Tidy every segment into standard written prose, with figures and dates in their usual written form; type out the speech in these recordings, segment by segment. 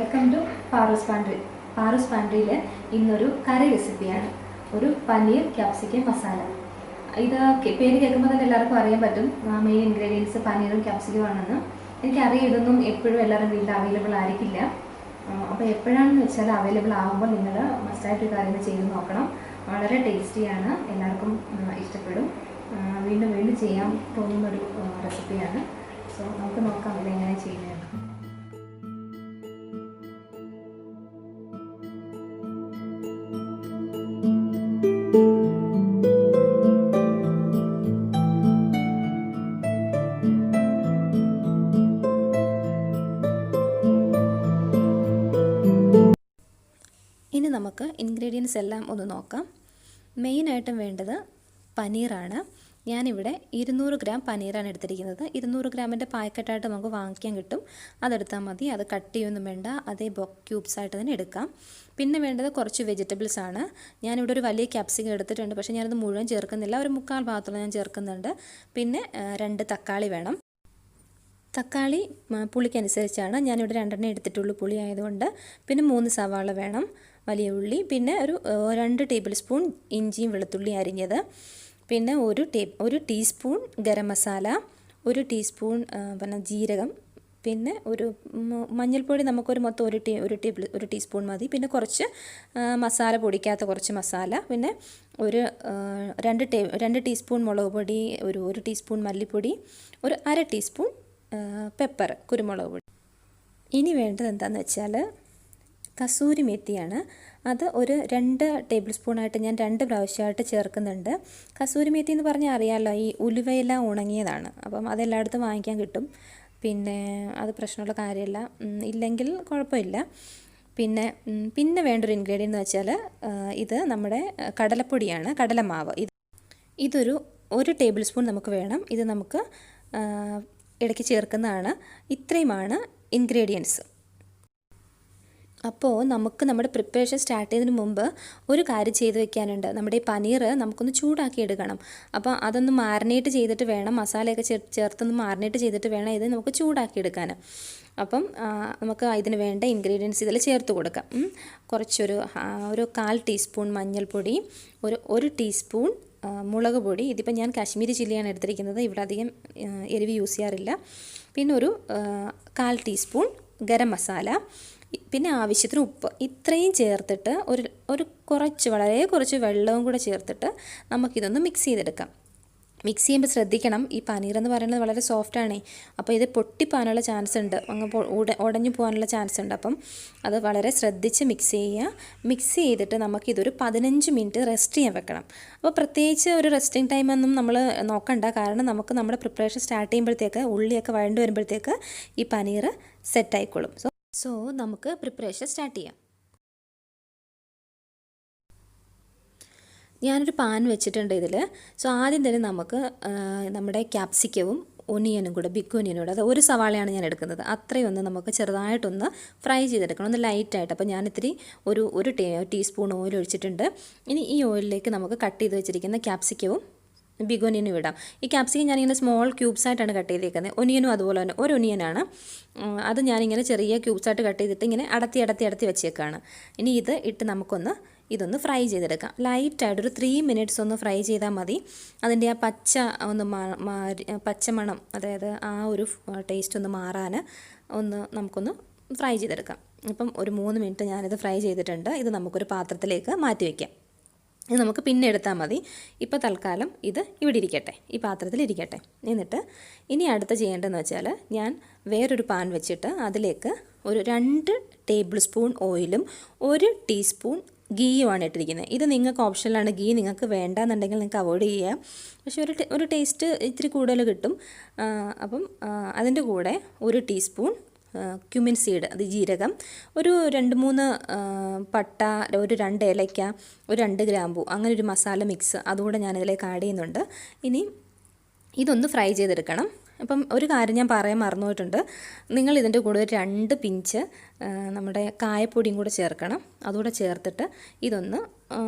Welcome to Paruz Pantry. Paruz Pantryയിൽ ഇന്നൊരു കറി റെസിപ്പിയാണ്, ഒരു പനീർ ക്യാപ്സിക്കം മസാല. ഇത് പേര് കേൾക്കുമ്പോൾ തന്നെ എല്ലാവർക്കും അറിയാൻ പറ്റും മെയിൻ ഇൻഗ്രീഡിയൻസ് പനീറും ക്യാപ്സിക്കം ആണെന്ന്. എനിക്കറിയാം ഇതൊന്നും എപ്പോഴും എല്ലാവരും വീട്ടിൽ അവൈലബിൾ ആയിരിക്കില്ല. അപ്പോൾ എപ്പോഴാണെന്ന് വെച്ചാൽ അവൈലബിൾ ആകുമ്പോൾ നിങ്ങൾ മസ്റ്റായിട്ട് കാര്യങ്ങൾ ചെയ്ത് നോക്കണം. വളരെ ടേസ്റ്റിയാണ്, എല്ലാവർക്കും ഇഷ്ടപ്പെടും. വീണ്ടും വീണ്ടും ചെയ്യാൻ തോന്നുന്നൊരു റെസിപ്പിയാണ്. സോ നമുക്ക് നോക്കാം ഇതെങ്ങനെ ചെയ്യുന്നത്. ഇനി നമുക്ക് ഇൻഗ്രീഡിയൻസ് എല്ലാം ഒന്ന് നോക്കാം. മെയിനായിട്ടും വേണ്ടത് പനീറാണ്. ഞാനിവിടെ 200 ഗ്രാം പനീറാണ് എടുത്തിരിക്കുന്നത്. 200 ഗ്രാമിൻ്റെ പാക്കറ്റായിട്ട് നമുക്ക് വാങ്ങിക്കാൻ കിട്ടും, അതെടുത്താൽ മതി. അത് കട്ട് ചെയ്യൊന്നും വേണ്ട, അതേ ക്യൂബ്സ് ആയിട്ട് തന്നെ എടുക്കാം. പിന്നെ വേണ്ടത് കുറച്ച് വെജിറ്റബിൾസ് ആണ്. ഞാനിവിടെ ഒരു വലിയ ക്യാപ്സിക്കം എടുത്തിട്ടുണ്ട്, പക്ഷേ ഞാനത് മുഴുവൻ ചേർക്കുന്നില്ല, ഒരു 1/4 ഭാഗത്തോളം ഞാൻ ചേർക്കുന്നുണ്ട്. പിന്നെ 2 തക്കാളി വേണം. തക്കാളി പുളിക്കനുസരിച്ചാണ്, ഞാനിവിടെ 2 എടുത്തിട്ടുള്ളൂ പുളി ആയതുകൊണ്ട്. പിന്നെ 3 സവാള വേണം, വലിയ ഉള്ളി. പിന്നെ ഒരു 2 ടേബിൾ സ്പൂൺ ഇഞ്ചിയും വെളുത്തുള്ളി അരിഞ്ഞത്. പിന്നെ ഒരു ടീസ്പൂൺ ഗരം മസാല, 1 ടീസ്പൂൺ പിന്നെ ജീരകം. പിന്നെ ഒരു മഞ്ഞൾപ്പൊടി നമുക്കൊരു മൊത്തം ഒരു ടീസ്പൂൺ മതി. പിന്നെ കുറച്ച് മസാല പൊടിക്കാത്ത കുറച്ച് മസാല. പിന്നെ ഒരു 2 ടീസ്പൂൺ മുളക് പൊടി, ഒരു ടീസ്പൂൺ മല്ലിപ്പൊടി, ഒരു 1/2 ടീസ്പൂൺ പെപ്പർ, കുരുമുളക് പൊടി. ഇനി വേണ്ടത് എന്താണെന്ന് വെച്ചാൽ കസൂരിമേത്തിയാണ്. അത് ഒരു 2 ടേബിൾ സ്പൂണായിട്ട് ഞാൻ 2 പ്രാവശ്യമായിട്ട് ചേർക്കുന്നുണ്ട്. കസൂരിമേത്തി എന്ന് പറഞ്ഞാൽ അറിയാമല്ലോ, ഈ ഉലുവയെല്ലാം ഉണങ്ങിയതാണ്. അപ്പം അതെല്ലായിടത്തും വാങ്ങിക്കാൻ കിട്ടും. പിന്നെ അത് പ്രശ്നമുള്ള കാര്യമല്ല, ഇല്ലെങ്കിൽ കുഴപ്പമില്ല. പിന്നെ വേണ്ടൊരു ഇൻഗ്രീഡിയൻ്റ് എന്ന് വെച്ചാൽ ഇത് നമ്മുടെ കടലപ്പൊടിയാണ്, കടലമാവ്. ഇതൊരു 1 ടേബിൾ സ്പൂൺ നമുക്ക് വേണം. ഇത് നമുക്ക് ഇടയ്ക്ക് ചേർക്കുന്നതാണ്. ഇത്രയുമാണ് ഇൻഗ്രീഡിയൻസ്. അപ്പോൾ നമുക്ക് നമ്മുടെ പ്രിപ്പറേഷൻ സ്റ്റാർട്ട് ചെയ്യുന്നതിന് മുമ്പ് ഒരു കാര്യം ചെയ്ത് വെക്കാനുണ്ട്. നമ്മുടെ ഈ പനീർ നമുക്കൊന്ന് ചൂടാക്കി എടുക്കണം. അപ്പോൾ അതൊന്ന് മാരിനേറ്റ് ചെയ്തിട്ട് വേണം, മസാലയൊക്കെ ചേർത്തൊന്ന് മാരിനേറ്റ് ചെയ്തിട്ട് വേണം ഇത് നമുക്ക് ചൂടാക്കി എടുക്കാൻ. അപ്പം നമുക്ക് ഇതിന് വേണ്ട ഇൻഗ്രീഡിയൻസ് ഇതിൽ ചേർത്ത് കൊടുക്കാം. കുറച്ചൊരു 1/4 ടീസ്പൂൺ മഞ്ഞൾപ്പൊടി, ഒരു ടീസ്പൂൺ മുളക് പൊടി. ഇതിപ്പോൾ ഞാൻ കാശ്മീരി ചില്ലിയാണ് എടുത്തിരിക്കുന്നത്, ഇവിടെ അധികം എരിവ് യൂസ് ചെയ്യാറില്ല. പിന്നെ ഒരു 1/4 ടീസ്പൂൺ ഗരം മസാല, പിന്നെ ആവശ്യത്തിന് ഉപ്പ്. ഇത്രയും ചേർത്തിട്ട് വളരെ കുറച്ച് വെള്ളവും കൂടെ ചേർത്തിട്ട് നമുക്കിതൊന്ന് മിക്സ് ചെയ്തെടുക്കാം. മിക്സ് ചെയ്യുമ്പോൾ ശ്രദ്ധിക്കണം, ഈ പനീർ എന്ന് പറയുന്നത് വളരെ സോഫ്റ്റാണേ. അപ്പോൾ ഇത് പൊട്ടിപ്പോകാനുള്ള ചാൻസ് ഉണ്ട്, അങ്ങ് ഉടഞ്ഞു പോകാനുള്ള ചാൻസ് ഉണ്ട്. അപ്പം അത് വളരെ ശ്രദ്ധിച്ച് മിക്സ് ചെയ്യുക. മിക്സ് ചെയ്തിട്ട് നമുക്കിതൊരു 15 മിനിറ്റ് റെസ്റ്റ് ചെയ്യാൻ വെക്കണം. അപ്പോൾ പ്രത്യേകിച്ച് ഒരു റെസ്റ്റിംഗ് ടൈമൊന്നും നമ്മൾ നോക്കണ്ട, കാരണം നമുക്ക് നമ്മുടെ പ്രിപ്പറേഷൻ സ്റ്റാർട്ട് ചെയ്യുമ്പോഴത്തേക്ക് ഉള്ളിയൊക്കെ വഴണ്ട് വരുമ്പോഴത്തേക്ക് ഈ പനീർ സെറ്റായിക്കോളും. സോ നമുക്ക് പ്രിപ്പറേഷൻ സ്റ്റാർട്ട് ചെയ്യാം. ഞാനൊരു പാൻ വെച്ചിട്ടുണ്ട് ഇതിൽ. സോ ആദ്യം തന്നെ നമുക്ക് നമ്മുടെ ക്യാപ്സിക്കവും ഒനിയനും കൂടെ, ബിഗ് ഒനിയനും കൂടെ, അത് 1 സവാളയാണ് ഞാൻ എടുക്കുന്നത്. അത്രയും ഒന്ന് നമുക്ക് ചെറുതായിട്ടൊന്ന് ഫ്രൈ ചെയ്തെടുക്കണം, ഒന്ന് ലൈറ്റായിട്ട്. അപ്പോൾ ഞാനിത്തിരി ഒരു ടീസ്പൂൺ ഓയിൽ ഒഴിച്ചിട്ടുണ്ട്. ഇനി ഈ ഓയിലിലേക്ക് നമുക്ക് കട്ട് ചെയ്ത് വെച്ചിരിക്കുന്ന ക്യാപ്സിക്കവും ബിഗ് ഒനിയനും ഇടാം. ഈ ക്യാപ്സിക്കം ഞാനിങ്ങനെ സ്മോൾ ക്യൂബ്സായിട്ടാണ് കട്ട് ചെയ്തേക്കുന്നത്. ഒനിയനും അതുപോലെ തന്നെ ഒരു ഒനിയനാണ്. അത് ഞാനിങ്ങനെ ചെറിയ ക്യൂബ്സായിട്ട് കട്ട് ചെയ്തിട്ട് ഇങ്ങനെ അടത്തി വെച്ചേക്കാണ്. ഇനി ഇത് ഇട്ട് ഇതൊന്ന് ഫ്രൈ ചെയ്തെടുക്കാം. ലൈറ്റായിട്ടൊരു 3 മിനിറ്റ്സ് ഒന്ന് ഫ്രൈ ചെയ്താൽ മതി. അതിൻ്റെ ആ പച്ചമണം, അതായത് ആ ഒരു ടേസ്റ്റ് ഒന്ന് മാറാൻ നമുക്കൊന്ന് ഫ്രൈ ചെയ്തെടുക്കാം. അപ്പം ഒരു 3 മിനിറ്റ് ഞാനിത് ഫ്രൈ ചെയ്തിട്ടുണ്ട്. ഇത് നമുക്കൊരു പാത്രത്തിലേക്ക് മാറ്റി വയ്ക്കാം. ഇത് നമുക്ക് പിന്നെ എടുത്താൽ മതി. ഇപ്പോൾ തൽക്കാലം ഇത് ഇവിടെ ഇരിക്കട്ടെ, ഈ പാത്രത്തിൽ ഇരിക്കട്ടെ. എന്നിട്ട് ഇനി അടുത്ത് ചെയ്യേണ്ടതെന്ന് വെച്ചാൽ ഞാൻ വേറൊരു പാൻ വെച്ചിട്ട് അതിലേക്ക് ഒരു 2 ടേബിൾ സ്പൂൺ ഓയിലും 1 ടീസ്പൂൺ ഗീയുമാണ് ഇട്ടിരിക്കുന്നത്. ഇത് നിങ്ങൾക്ക് ഓപ്ഷനിലാണ്, ഗീ നിങ്ങൾക്ക് വേണ്ടാന്നുണ്ടെങ്കിൽ നിങ്ങൾക്ക് അവോയ്ഡ് ചെയ്യാം. പക്ഷേ ഒരു ടേസ്റ്റ് ഇത്തിരി കൂടുതൽ കിട്ടും. അപ്പം അതിൻ്റെ കൂടെ 1 ടീസ്പൂൺ ക്യുമിൻ സീഡ്, അത് ജീരകം, ഒരു 2-3 പട്ട, ഒരു 2 ഏലയ്ക്ക, ഒരു 2 ഗ്രാമ്പൂ, അങ്ങനെ ഒരു മസാല മിക്സ് അതുകൂടെ ഞാനിതിലേക്ക് ആഡ് ചെയ്യുന്നുണ്ട്. ഇനി ഇതൊന്ന് ഫ്രൈ ചെയ്തെടുക്കണം. അപ്പം ഒരു കാര്യം ഞാൻ പറയാൻ മറന്നുപോയിട്ടുണ്ട്. നിങ്ങൾ ഇതിൻ്റെ കൂടെ ഒരു 2 പിഞ്ച് നമ്മുടെ കായപ്പൊടിയും കൂടെ ചേർക്കണം. അതുകൂടെ ചേർത്തിട്ട് ഇതൊന്ന്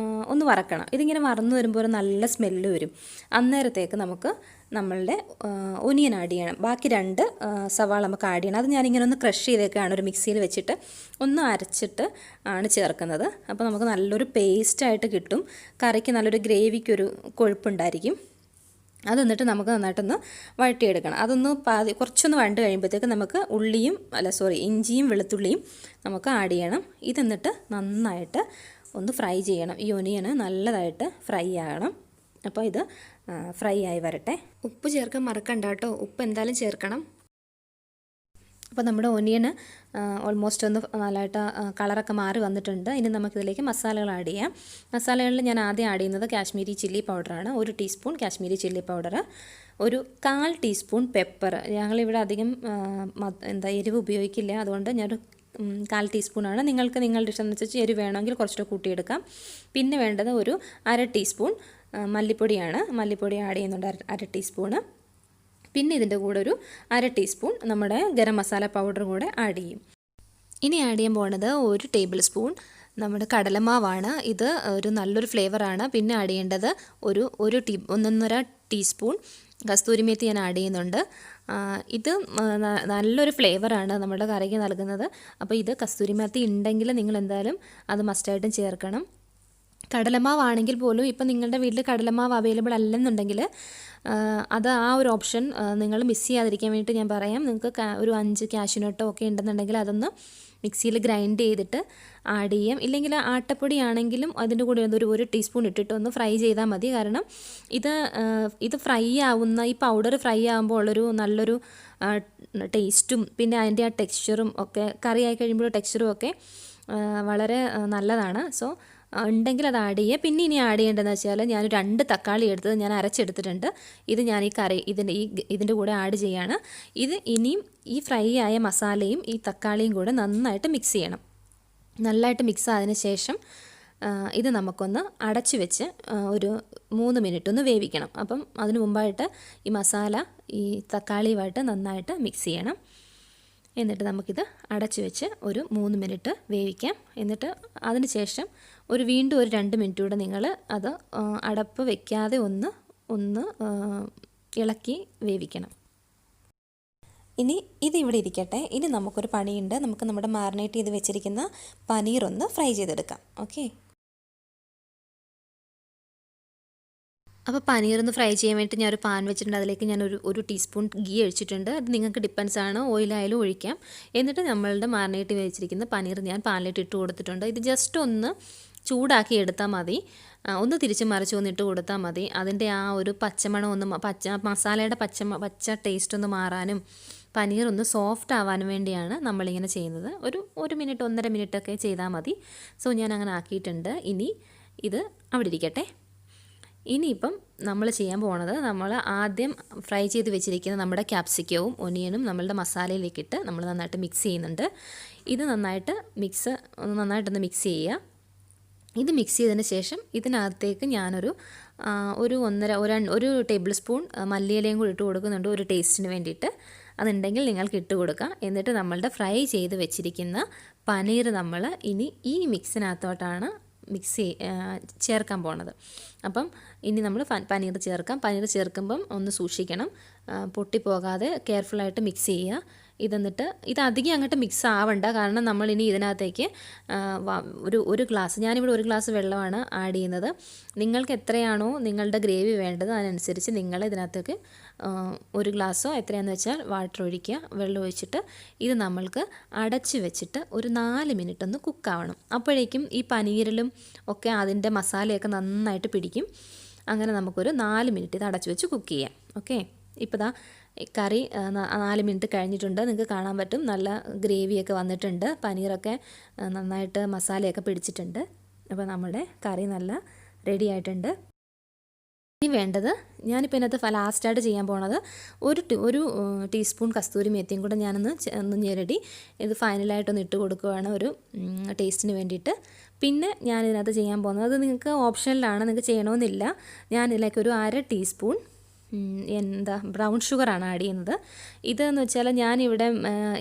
വറക്കണം. ഇതിങ്ങനെ വറന്നു വരുമ്പോൾ ഒരു നല്ല സ്മെല്ല് വരും. അന്നേരത്തേക്ക് നമുക്ക് നമ്മളുടെ ഒനിയൻ ആഡ് ചെയ്യണം. ബാക്കി 2 സവാള നമുക്ക് ആഡ് ചെയ്യണം. അത് ഞാനിങ്ങനെ ഒന്ന് ക്രഷ് ചെയ്തേക്കാണ്, ഒരു മിക്സിയിൽ വെച്ചിട്ട് ഒന്ന് അരച്ചിട്ട് ആണ് ചേർക്കുന്നത്. അപ്പോൾ നമുക്ക് നല്ലൊരു പേസ്റ്റായിട്ട് കിട്ടും. കറിക്ക് നല്ലൊരു ഗ്രേവിക്കൊരു കൊഴുപ്പുണ്ടായിരിക്കും. അത് എന്നിട്ട് നമുക്ക് നന്നായിട്ടൊന്ന് വഴറ്റിയെടുക്കണം. അതൊന്ന് കുറച്ചൊന്ന് വഴണ്ട് കഴിയുമ്പോഴത്തേക്ക് നമുക്ക് ഇഞ്ചിയും വെളുത്തുള്ളിയും നമുക്ക് ആഡ് ചെയ്യണം. ഇതെന്നിട്ട് നന്നായിട്ട് ഒന്ന് ഫ്രൈ ചെയ്യണം. ഈ ഒനിയന് നല്ലതായിട്ട് ഫ്രൈ ആകണം. അപ്പോൾ ഇത് ഫ്രൈ ആയി വരട്ടെ. ഉപ്പ് ചേർക്കാൻ മറക്കണ്ട കേട്ടോ, ഉപ്പ് എന്തായാലും ചേർക്കണം. അപ്പോൾ നമ്മുടെ ഒനിയന് ഓൾമോസ്റ്റ് ഒന്ന് നല്ലതായിട്ട് കളറൊക്കെ മാറി വന്നിട്ടുണ്ട്. ഇനി നമുക്കിതിലേക്ക് മസാലകൾ ആഡ് ചെയ്യാം. മസാലകളിൽ ഞാൻ ആദ്യം ആഡ് ചെയ്യുന്നത് കാശ്മീരി ചില്ലി പൗഡറാണ്. 1 ടീസ്പൂൺ കാശ്മീരി ചില്ലി പൗഡർ, ഒരു 1/4 ടീസ്പൂൺ പെപ്പർ. ഞങ്ങളിവിടെ അധികം എരിവ് ഉപയോഗിക്കില്ല, അതുകൊണ്ട് ഞാനൊരു 1/4 ടീസ്പൂണാണ്. നിങ്ങൾക്ക് നിങ്ങളുടെ ഇഷ്ടമനുസരിച്ച് എരിവ് വേണമെങ്കിൽ കുറച്ചുകൂടെ കൂട്ടിയെടുക്കാം. പിന്നെ വേണ്ടത് ഒരു 1/2 ടീസ്പൂൺ മല്ലിപ്പൊടിയാണ്. മല്ലിപ്പൊടി ആഡ് ചെയ്യുന്നുണ്ട് 1/2 ടീസ്പൂണ്. പിന്നെ ഇതിൻ്റെ കൂടെ ഒരു 1/2 ടീസ്പൂൺ നമ്മുടെ ഗരം മസാല പൗഡർ കൂടെ ആഡ് ചെയ്യും. ഇനി ആഡ് ചെയ്യാൻ പോകുന്നത് 1 ടേബിൾ സ്പൂൺ നമ്മുടെ കടലമാവാണ്. ഇത് ഒരു നല്ലൊരു ഫ്ലേവറാണ്. പിന്നെ ആഡ് ചെയ്യേണ്ടത് ഒരു 1.5 ടീസ്പൂൺ കസ്തൂരിമേത്തി ഞാൻ ആഡ് ചെയ്യുന്നുണ്ട്. ഇത് നല്ലൊരു ഫ്ലേവറാണ് നമ്മുടെ കറിക്ക് നൽകുന്നത്. അപ്പോൾ ഇത് കസ്തൂരിമേത്തി ഉണ്ടെങ്കിൽ നിങ്ങൾ എന്തായാലും അത് മസ്റ്റായിട്ടും ചേർക്കണം. കടലമാവാണെങ്കിൽ പോലും ഇപ്പം നിങ്ങളുടെ വീട്ടിൽ കടലമാവ് അവൈലബിൾ അല്ലെന്നുണ്ടെങ്കിൽ അത് ആ ഒരു ഓപ്ഷൻ നിങ്ങൾ മിസ് ചെയ്യാതിരിക്കാൻ വേണ്ടിയിട്ട് ഞാൻ പറയാം. നിങ്ങൾക്ക് ഒരു 5 കാഷ്യൂനട്ടോ ഒക്കെ ഉണ്ടെന്നുണ്ടെങ്കിൽ അതൊന്ന് മിക്സിയിൽ ഗ്രൈൻഡ് ചെയ്തിട്ട് ആഡ് ചെയ്യാം. ഇല്ലെങ്കിൽ ആട്ടപ്പൊടി ആണെങ്കിലും അതിൻ്റെ കൂടെ ഒരു ടീസ്പൂൺ ഇട്ടിട്ട് ഒന്ന് ഫ്രൈ ചെയ്താൽ മതി. കാരണം ഇത് ഫ്രൈ ആവുന്ന ഈ പൗഡർ ഫ്രൈ ആകുമ്പോൾ ഉള്ളൊരു നല്ലൊരു ടേസ്റ്റും പിന്നെ അതിൻ്റെ ആ ടെക്സ്ചറും ഒക്കെ കറി ആയി കഴിയുമ്പോൾ ടെക്സ്ചറും ഒക്കെ വളരെ നല്ലതാണ്. സോ ഉണ്ടെങ്കിൽ അത് ആഡ് ചെയ്യുക. പിന്നെ ഇനി ആഡ് ചെയ്യേണ്ടതെന്ന് വെച്ചാൽ ഞാൻ 2 തക്കാളി എടുത്തത് ഞാൻ അരച്ചെടുത്തിട്ടുണ്ട്. ഇത് ഞാൻ ഈ കറി ഇതിൻ്റെ കൂടെ ആഡ് ചെയ്യാണ്. ഇത് ഇനിയും ഈ ഫ്രൈ ആയ മസാലയും ഈ തക്കാളിയും കൂടെ നന്നായിട്ട് മിക്സ് ചെയ്യണം. നല്ലതായിട്ട് മിക്സ് ആയതിനു ശേഷം ഇത് നമുക്കൊന്ന് അടച്ചു വെച്ച് ഒരു 3 മിനിറ്റ് ഒന്ന് വേവിക്കണം. അപ്പം അതിന് മുമ്പായിട്ട് ഈ മസാല ഈ തക്കാളിയുമായിട്ട് നന്നായിട്ട് മിക്സ് ചെയ്യണം. എന്നിട്ട് നമുക്കിത് അടച്ചു വെച്ച് ഒരു 3 മിനിറ്റ് വേവിക്കാം. എന്നിട്ട് അതിന് ശേഷം വീണ്ടും ഒരു 2 മിനിറ്റ് കൂടെ നിങ്ങൾ അത് അടപ്പ് വെക്കാതെ ഒന്ന് ഇളക്കി വേവിക്കണം. ഇനി ഇതിവിടെ ഇരിക്കട്ടെ. ഇനി നമുക്കൊരു പണിയുണ്ട്. നമുക്ക് നമ്മുടെ മാറിനേറ്റ് ചെയ്ത് വെച്ചിരിക്കുന്ന പനീർ ഒന്ന് ഫ്രൈ ചെയ്തെടുക്കാം. ഓക്കെ, അപ്പോൾ പനീർ ഒന്ന് ഫ്രൈ ചെയ്യാൻ വേണ്ടിയിട്ട് ഞാനൊരു പാൻ വെച്ചിട്ടുണ്ട്. അതിലേക്ക് ഞാൻ ഒരു ടീസ്പൂൺ ഗീ ഒഴിച്ചിട്ടുണ്ട്. അത് നിങ്ങൾക്ക് ഡിപ്പെൻസ് ആണ്, ഓയിലായാലും ഒഴിക്കാം. എന്നിട്ട് നമ്മളുടെ മാറിനേറ്റ് വെച്ചിരിക്കുന്ന പനീർ ഞാൻ പാനിലിട്ട് ഇട്ട് കൊടുത്തിട്ടുണ്ട്. ഇത് ജസ്റ്റ് ഒന്ന് ചൂടാക്കി എടുത്താൽ മതി. ഒന്ന് തിരിച്ച് മറിച്ച് ഒന്ന് ഇട്ട് കൊടുത്താൽ മതി. അതിൻ്റെ ആ ഒരു പച്ചമണം മസാലയുടെ പച്ച ടേസ്റ്റ് ഒന്ന് മാറാനും പനീർ ഒന്ന് സോഫ്റ്റ് ആവാനും വേണ്ടിയാണ് നമ്മളിങ്ങനെ ചെയ്യുന്നത്. ഒരു മിനിറ്റ് 1.5 മിനിറ്റൊക്കെ ചെയ്താൽ മതി. സോ ഞാൻ അങ്ങനെ ആക്കിയിട്ടുണ്ട്. ഇനി ഇത് അവിടെ ഇരിക്കട്ടെ. ഇനിയിപ്പം നമ്മൾ ചെയ്യാൻ പോകുന്നത്, നമ്മൾ ആദ്യം ഫ്രൈ ചെയ്ത് വെച്ചിരിക്കുന്ന നമ്മുടെ ക്യാപ്സിക്കവും ഒനിയനും നമ്മളുടെ മസാലയിലേക്കിട്ട് നമ്മൾ നന്നായിട്ട് മിക്സ് ചെയ്യുന്നുണ്ട്. ഇത് നന്നായിട്ടൊന്ന് മിക്സ് ചെയ്യുക. ഇത് മിക്സ് ചെയ്തതിന് ശേഷം ഇതിനകത്തേക്ക് ഞാനൊരു 1 ടേബിൾ സ്പൂൺ മല്ലിയിലയും കൂടി ഇട്ട് കൊടുക്കുന്നുണ്ട്, ഒരു ടേസ്റ്റിന് വേണ്ടിയിട്ട്. അതുണ്ടെങ്കിൽ നിങ്ങൾക്ക് ഇട്ട് കൊടുക്കാം. എന്നിട്ട് നമ്മളുടെ ഫ്രൈ ചെയ്ത് വെച്ചിരിക്കുന്ന പനീർ നമ്മൾ ഇനി ഈ മിക്സിനകത്തോട്ടാണ് ചേർക്കാൻ പോണത്. അപ്പം ഇനി നമ്മൾ പനീർ ചേർക്കാം. പനീർ ചേർക്കുമ്പം ഒന്ന് സൂക്ഷിക്കണം, പൊട്ടിപ്പോകാതെ കെയർഫുള്ളായിട്ട് മിക്സ് ചെയ്യുക. ഇത് അധികം അങ്ങോട്ട് മിക്സ് ആവണ്ട. കാരണം നമ്മളിനി ഇതിനകത്തേക്ക് ഒരു ഗ്ലാസ്, ഞാനിവിടെ 1 ഗ്ലാസ് വെള്ളമാണ് ആഡ് ചെയ്യുന്നത്. നിങ്ങൾക്ക് എത്രയാണോ നിങ്ങളുടെ ഗ്രേവി വേണ്ടത് അതിനനുസരിച്ച് നിങ്ങൾ ഇതിനകത്തേക്ക് 1 ഗ്ലാസ്സോ എത്രയാണെന്ന് വെച്ചാൽ വാട്ടർ ഒഴിക്കുക. വെള്ളം ഒഴിച്ചിട്ട് ഇത് നമ്മൾക്ക് അടച്ച് വെച്ചിട്ട് ഒരു 4 മിനിറ്റ് ഒന്ന് കുക്കാവണം. അപ്പോഴേക്കും ഈ പനീരിലും ഒക്കെ അതിൻ്റെ മസാലയൊക്കെ നന്നായിട്ട് പിടിക്കും. അങ്ങനെ നമുക്കൊരു 4 മിനിറ്റ് ഇത് അടച്ച് വെച്ച് കുക്ക് ചെയ്യാം. ഓക്കെ, ഇപ്പോൾ ദാ കറി 4 മിനിറ്റ് കഴിഞ്ഞിട്ടുണ്ട്. നിങ്ങൾക്ക് കാണാൻ പറ്റും നല്ല ഗ്രേവിയൊക്കെ വന്നിട്ടുണ്ട്. പനീറൊക്കെ നന്നായിട്ട് മസാലയൊക്കെ പിടിച്ചിട്ടുണ്ട്. അപ്പോൾ നമ്മുടെ കറി നല്ല റെഡി ആയിട്ടുണ്ട്. ഇനി വേണ്ടത്, ഞാനിപ്പോൾ ഇതിനകത്ത് ലാസ്റ്റായിട്ട് ചെയ്യാൻ പോണത് ഒരു ടീസ്പൂൺ കസ്തൂരി മേത്തിയും കൂടെ ഒന്ന് ഞെരടി ഇത് ഫൈനലായിട്ടൊന്ന് ഇട്ട് കൊടുക്കുകയാണ് ഒരു ടേസ്റ്റിന് വേണ്ടിയിട്ട്. പിന്നെ ഞാനിതിനകത്ത് ചെയ്യാൻ പോകുന്നത്, അത് നിങ്ങൾക്ക് ഓപ്ഷനിലാണ്, നിങ്ങൾക്ക് ചെയ്യണമെന്നില്ല. ഞാനിതിലേക്ക് ഒരു 1/2 ടീസ്പൂൺ എന്താ ബ്രൗൺ ഷുഗറാണ് ആഡ് ചെയ്യുന്നത്. ഇതെന്ന് വെച്ചാൽ ഞാനിവിടെ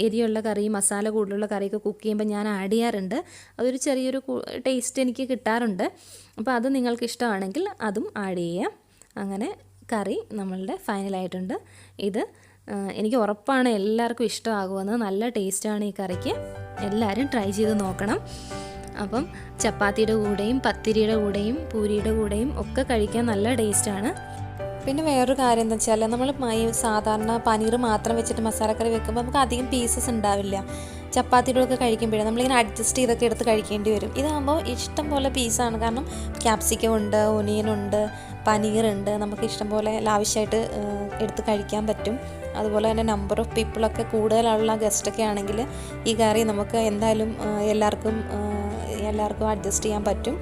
എരിയുള്ള കറി, മസാല കൂടുതലുള്ള കറിയൊക്കെ കുക്ക് ചെയ്യുമ്പോൾ ഞാൻ ആഡ് ചെയ്യാറുണ്ട്. അതൊരു ചെറിയൊരു ടേസ്റ്റ് എനിക്ക് കിട്ടാറുണ്ട്. അപ്പോൾ അത് നിങ്ങൾക്ക് ഇഷ്ടമാണെങ്കിൽ അതും ആഡ് ചെയ്യാം. അങ്ങനെ കറി നമ്മളുടെ ഫൈനലായിട്ടുണ്ട്. ഇത് എനിക്ക് ഉറപ്പാണ് എല്ലാവർക്കും ഇഷ്ടമാകുമെന്ന്. നല്ല ടേസ്റ്റാണ് ഈ കറിക്ക്. എല്ലാവരും ട്രൈ ചെയ്ത് നോക്കണം. അപ്പം ചപ്പാത്തിയുടെ കൂടെയും പത്തിരിയുടെ കൂടെയും പൂരിയുടെ കൂടെയും ഒക്കെ കഴിക്കാൻ നല്ല ടേസ്റ്റാണ്. പിന്നെ വേറൊരു കാര്യം എന്താ വെച്ചാൽ നമ്മൾ സാധാരണ പനീർ മാത്രം വെച്ചിട്ട് മസാലക്കറി വെക്കുമ്പോൾ നമുക്ക് അധികം പീസസ് ഉണ്ടാവില്ല. ചപ്പാത്തിയുടെ ഒക്കെ കഴിക്കുമ്പോഴേ നമ്മളിങ്ങനെ അഡ്ജസ്റ്റ് ചെയ്തൊക്കെ എടുത്ത് കഴിക്കേണ്ടി വരും. ഇതാകുമ്പോൾ ഇഷ്ടം പോലെ പീസാണ്. കാരണം ക്യാപ്സിക്കം ഉണ്ട്, ഒനിയനുണ്ട്, പനീറുണ്ട്. നമുക്ക് ഇഷ്ടം പോലെ ലാവിഷായിട്ട് എടുത്ത് കഴിക്കാൻ പറ്റും. അതുപോലെ തന്നെ നമ്പർ ഓഫ് പീപ്പിളൊക്കെ കൂടുതലുള്ള ഗസ്റ്റൊക്കെ ആണെങ്കിൽ ഈ കറി നമുക്ക് എന്തായാലും എല്ലാവർക്കും അഡ്ജസ്റ്റ് ചെയ്യാൻ പറ്റും.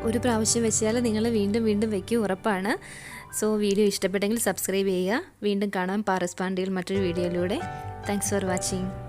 ഒരു പ്രാവശ്യം വെച്ചാൽ നിങ്ങൾ വീണ്ടും വീണ്ടും വയ്ക്കും, ഉറപ്പാണ്. സോ വീഡിയോ ഇഷ്ടപ്പെട്ടെങ്കിൽ സബ്സ്ക്രൈബ് ചെയ്യുക. വീണ്ടും കാണാം പാറസ് പാണ്ടിയിൽ മറ്റൊരു വീഡിയോയിലൂടെ. Thanks for watching.